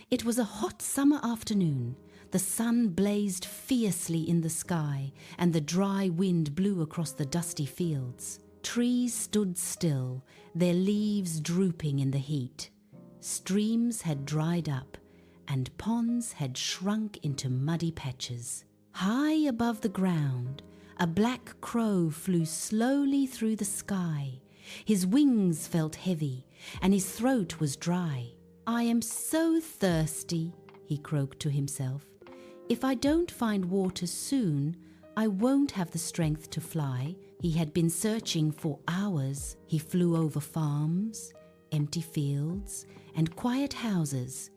It was a hot summer afternoon. The sun blazed fiercely in the sky, and the dry wind blew across the dusty fields. Trees stood still, their leaves drooping in the heat. Streams had dried up, and ponds had shrunk into muddy patches. High above the ground, a black crow flew slowly through the sky. His wings felt heavy, and his throat was dry. "I am so thirsty," he croaked to himself. "If I don't find water soon, I won't have the strength to fly." He had been searching for hours. He flew over farms, empty fields, and quiet houses,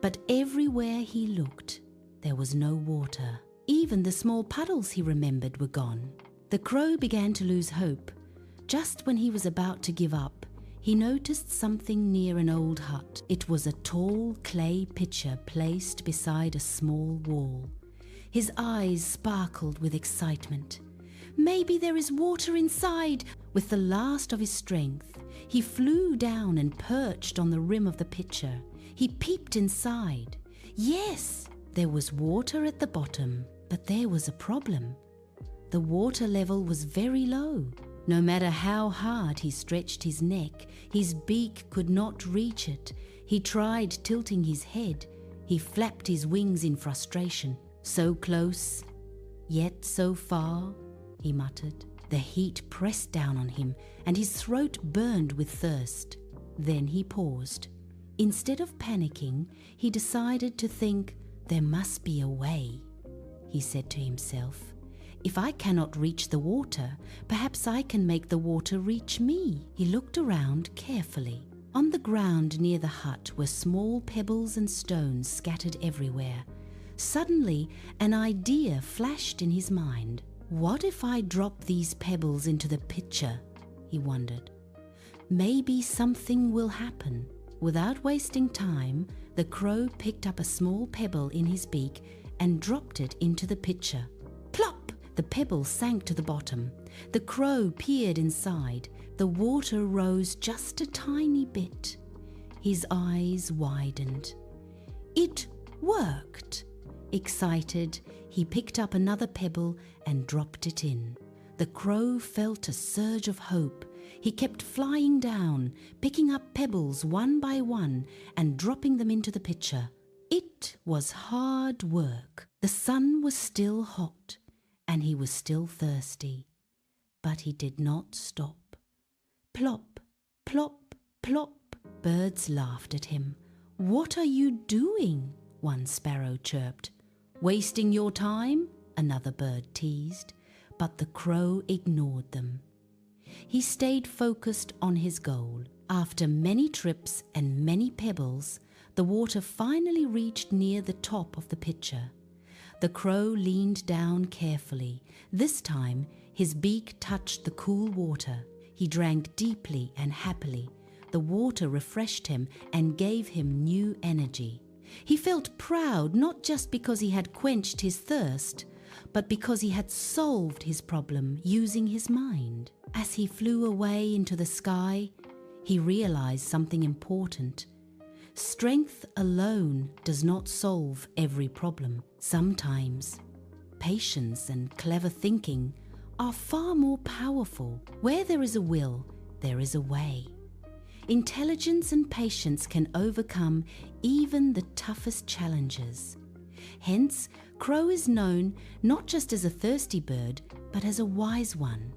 but everywhere he looked, there was no water. Even the small puddles he remembered were gone. The crow began to lose hope. Just when he was about to give up, he noticed something near an old hut. It was a tall clay pitcher placed beside a small wall. His eyes sparkled with excitement. "Maybe there is water inside!" With the last of his strength, he flew down and perched on the rim of the pitcher. He peeped inside. Yes, there was water at the bottom, but there was a problem. The water level was very low. No matter how hard he stretched his neck, his beak could not reach it. He tried tilting his head. He flapped his wings in frustration. "So close, yet so far," he muttered. The heat pressed down on him, and his throat burned with thirst. Then he paused. Instead of panicking, he decided to think, "There must be a way," he said to himself. "If I cannot reach the water, perhaps I can make the water reach me." He looked around carefully. On the ground near the hut were small pebbles and stones scattered everywhere. Suddenly, an idea flashed in his mind. "What if I drop these pebbles into the pitcher?" he wondered. "Maybe something will happen." Without wasting time, the crow picked up a small pebble in his beak and dropped it into the pitcher. Plop! The pebble sank to the bottom. The crow peered inside. The water rose just a tiny bit. His eyes widened. It worked! Excited, he picked up another pebble and dropped it in. The crow felt a surge of hope. He kept flying down, picking up pebbles one by one and dropping them into the pitcher. It was hard work. The sun was still hot, and he was still thirsty. But he did not stop. Plop, plop, plop. Birds laughed at him. "What are you doing?" one sparrow chirped. "Wasting your time?" another bird teased, but the crow ignored them. He stayed focused on his goal. After many trips and many pebbles, the water finally reached near the top of the pitcher. The crow leaned down carefully. This time, his beak touched the cool water. He drank deeply and happily. The water refreshed him and gave him new energy. He felt proud not just because he had quenched his thirst, but because he had solved his problem using his mind. As he flew away into the sky, he realized something important. Strength alone does not solve every problem. Sometimes, patience and clever thinking are far more powerful. Where there is a will, there is a way. Intelligence and patience can overcome even the toughest challenges. Hence, crow is known not just as a thirsty bird, but as a wise one.